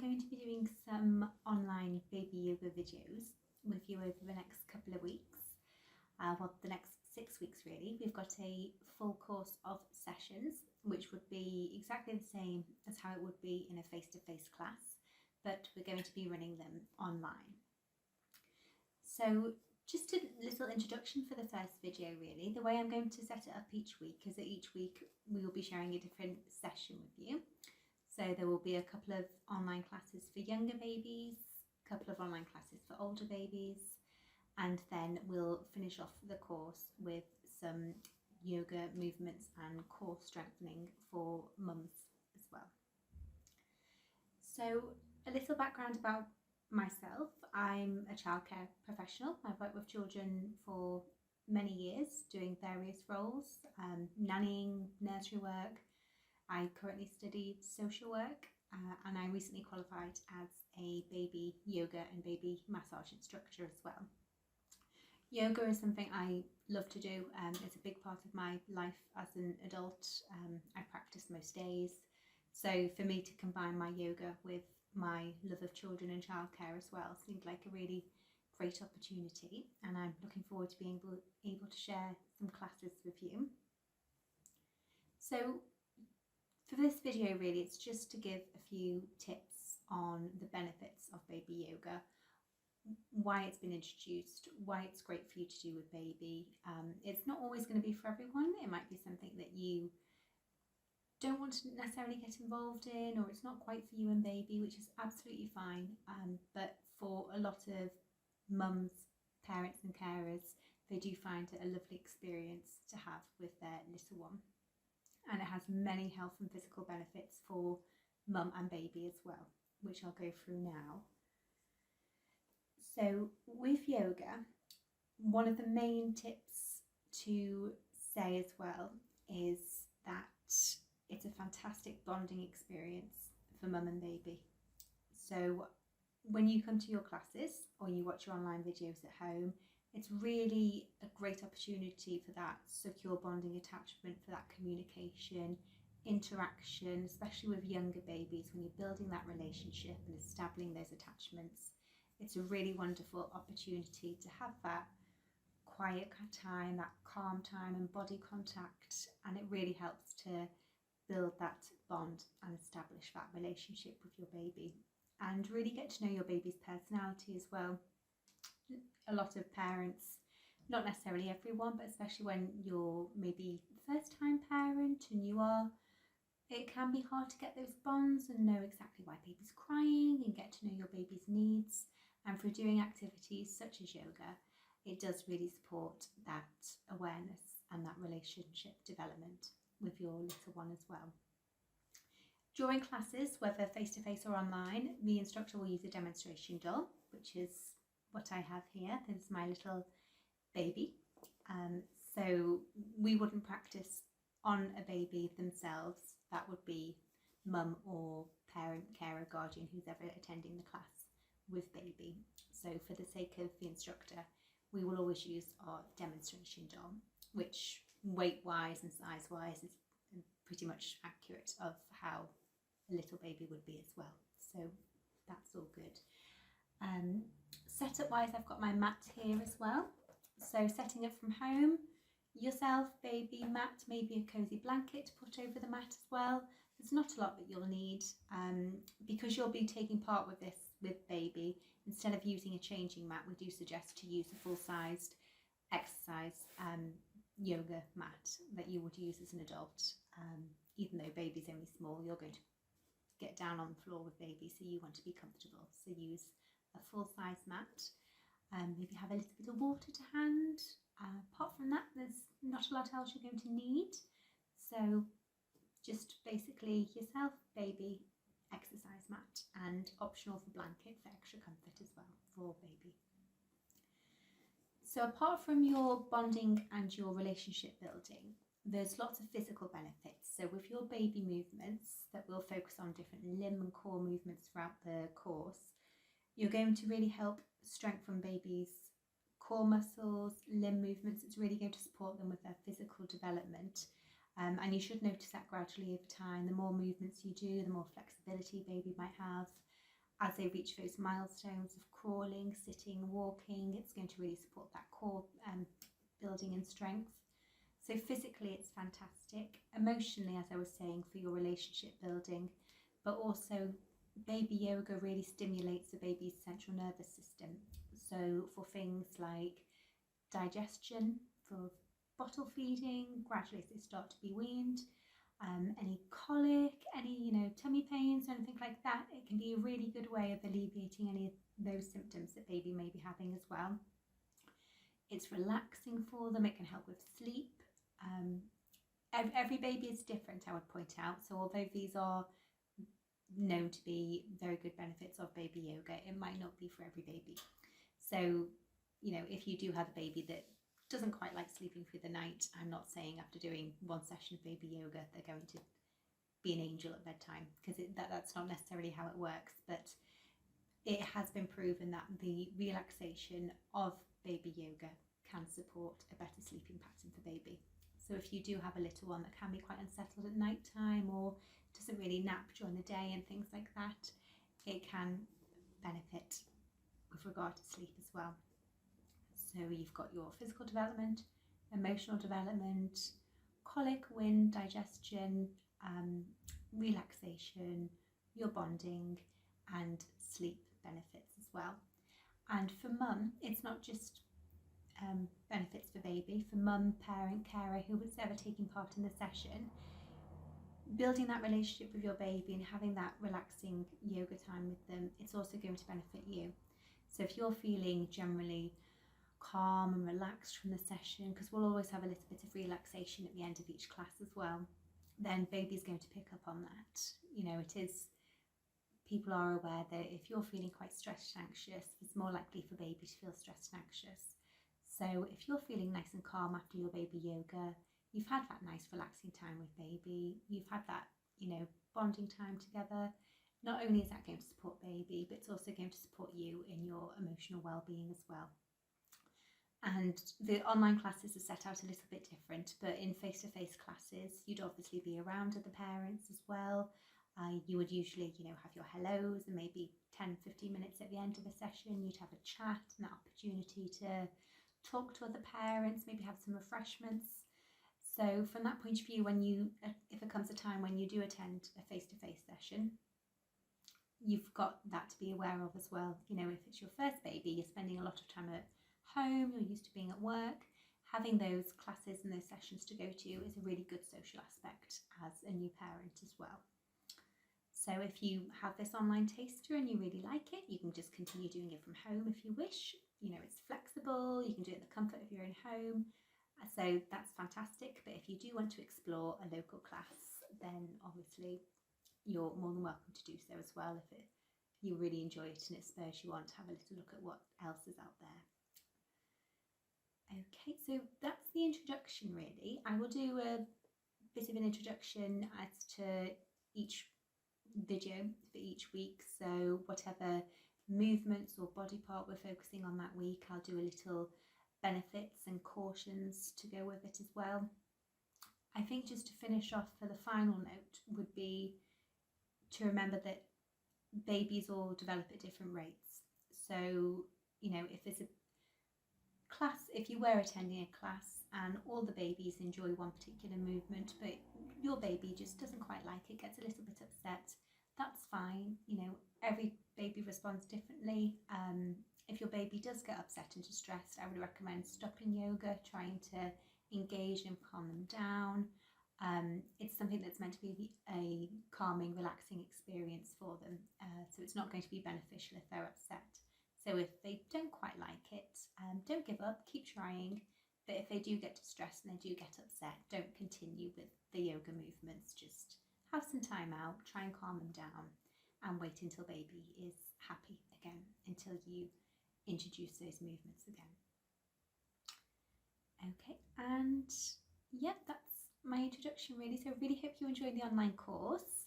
going to be doing some online baby yoga videos with you over the next couple of weeks. The next 6 weeks really. We've got a full course of sessions, which would be exactly the same as how it would be in a face-to-face class, but we're going to be running them online. So just a little introduction for the first video really. The way I'm going to set it up each week is that each week we will be sharing a different session with you. So there will be a couple of online classes for younger babies, a couple of online classes for older babies, and then we'll finish off the course with some yoga movements and core strengthening for mums as well. So a little background about myself. I'm a childcare professional. I've worked with children for many years doing various roles, nannying, nursery work. I currently study social work and I recently qualified as a baby yoga and baby massage instructor as well. Yoga is something I love to do. It's a big part of my life as an adult. I practice most days. So for me to combine my yoga with my love of children and childcare as well seemed like a really great opportunity, and I'm looking forward to being able to share some classes with you. So for this video really, it's just to give a few tips on the benefits of baby yoga, why it's been introduced, why it's great for you to do with baby. It's not always going to be for everyone. It might be something that you don't want to necessarily get involved in, or it's not quite for you and baby, which is absolutely fine. But for a lot of mums, parents and carers, they do find it a lovely experience to have with their little one. And it has many health and physical benefits for mum and baby as well, which I'll go through now. So with yoga, one of the main tips to say as well is that it's a fantastic bonding experience for mum and baby. So when you come to your classes or you watch your online videos at home, it's really a great opportunity for that secure bonding attachment, for that communication, interaction, especially with younger babies. When you're building that relationship and establishing those attachments, it's a really wonderful opportunity to have that quiet time, that calm time and body contact, and it really helps to build that bond and establish that relationship with your baby and really get to know your baby's personality as well. A lot of parents, not necessarily everyone, but especially when you're maybe first time parent and you are, it can be hard to get those bonds and know exactly why baby's crying and get to know your baby's needs. And through doing activities such as yoga, it does really support that awareness and that relationship development with your little one as well. During classes, whether face-to-face or online, the instructor will use a demonstration doll, which is what I have here. This is my little baby. So we wouldn't practice on a baby themselves. That would be mum or parent, carer, guardian, who's ever attending the class with baby. So for the sake of the instructor, we will always use our demonstration doll, which weight-wise and size-wise is pretty much accurate of how a little baby would be as well. So that's all good. Setup wise, I've got my mat here as well. So setting up from home, yourself, baby, mat, maybe a cozy blanket to put over the mat as well. There's not a lot that you'll need because you'll be taking part with this with baby. Instead of using a changing mat, we do suggest to use a full-sized exercise yoga mat that you would use as an adult. Even though baby's only small, you're going to get down on the floor with baby, so you want to be comfortable. So use a full-size mat. Maybe have a little bit of water to hand. Apart from that, there's not a lot else you're going to need. So just basically yourself, baby, exercise mat, and optional for blanket for extra comfort as well for baby. So apart from your bonding and your relationship building, there's lots of physical benefits. So with your baby movements that we'll focus on different limb and core movements throughout the course, you're going to really help strengthen babies' core muscles, limb movements. It's really going to support them with their physical development. And you should notice that gradually over time. The more movements you do, the more flexibility baby might have. as they reach those milestones of crawling, sitting, walking, it's going to really support that core building and strength. So physically it's fantastic. Emotionally, as I was saying, for your relationship building, but also baby yoga really stimulates the baby's central nervous system. So for things like digestion, for bottle feeding, gradually as they start to be weaned, any colic, any tummy pains or anything like that, it can be a really good way of alleviating any of those symptoms that baby may be having as well. It's relaxing for them. It can help with sleep. Every baby is different, I would point out. So although these are known to be very good benefits of baby yoga, it might not be for every baby. So, if you do have a baby that doesn't quite like sleeping through the night, I'm not saying after doing one session of baby yoga they're going to be an angel at bedtime, because that's not necessarily how it works. But it has been proven that the relaxation of baby yoga can support a better sleeping pattern for baby. So if you do have a little one that can be quite unsettled at night time or doesn't really nap during the day and things like that, it can benefit with regard to sleep as well. So you've got your physical development, emotional development, colic, wind, digestion, relaxation, your bonding, and sleep benefits as well. And for mum, it's not just benefits for baby. For mum, parent, carer, who was ever taking part in the session, building that relationship with your baby and having that relaxing yoga time with them, it's also going to benefit you. So if you're feeling generally calm and relaxed from the session, because we'll always have a little bit of relaxation at the end of each class as well, then baby's going to pick up on that. It is, people are aware that if you're feeling quite stressed and anxious, it's more likely for baby to feel stressed and anxious. So if you're feeling nice and calm after your baby yoga, you've had that nice relaxing time with baby, you've had that bonding time together, not only is that going to support baby, but it's also going to support you in your emotional well-being as well. And the online classes are set out a little bit different, but in face-to-face classes you'd obviously be around other parents as well. You would usually have your hellos, and maybe 10-15 minutes at the end of a session you'd have a chat and that opportunity to talk to other parents, maybe have some refreshments. So from that point of view, if it comes a time when you do attend a face-to-face session, you've got that to be aware of as well. If it's your first baby, you're spending a lot of time at home, you're used to being at work, having those classes and those sessions to go to is a really good social aspect as a new parent as well. So if you have this online taster and you really like it, you can just continue doing it from home if you wish. It's flexible, you can do it in the comfort of your own home, so that's fantastic. But if you do want to explore a local class, then obviously you're more than welcome to do so as well, if you really enjoy it and it spurs you on to have a little look at what else is out there. Okay, so that's the introduction really. I will do a bit of an introduction as to each video for each week, so whatever movements or body part we're focusing on that week, I'll do a little benefits and cautions to go with it as well. I think just to finish off for the final note would be to remember that babies all develop at different rates. So if there's a class, if you were attending a class and all the babies enjoy one particular movement but your baby just doesn't quite like it, gets a little bit upset, that's fine. Every baby responds differently. If your baby does get upset and distressed, I would recommend stopping yoga, trying to engage and calm them down. It's something that's meant to be a calming, relaxing experience for them, so it's not going to be beneficial if they're upset. So if they don't quite like it, don't give up, keep trying. But if they do get distressed and they do get upset, don't continue with the yoga movements. Just have some time out, try and calm them down, and wait until baby is happy again, until you introduce those movements again. Okay, and yeah, that's my introduction really. So I really hope you enjoyed the online course.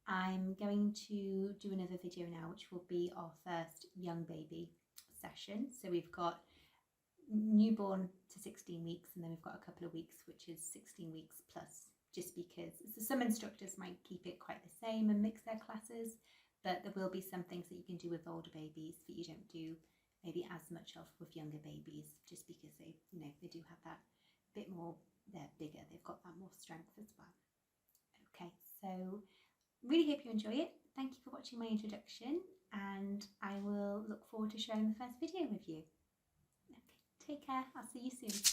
I'm going to do another video now, which will be our first young baby session. So we've got newborn to 16 weeks, and then we've got a couple of weeks which is 16 weeks plus, just because some instructors might keep it quite the same and mix their classes, but there will be some things that you can do with older babies that you don't do maybe as much of with younger babies, just because they, you know, they do have that bit more, they're bigger, they've got that more strength as well. Okay, so really hope you enjoy it. Thank you for watching my introduction, and I will look forward to sharing the first video with you. Okay, take care, I'll see you soon.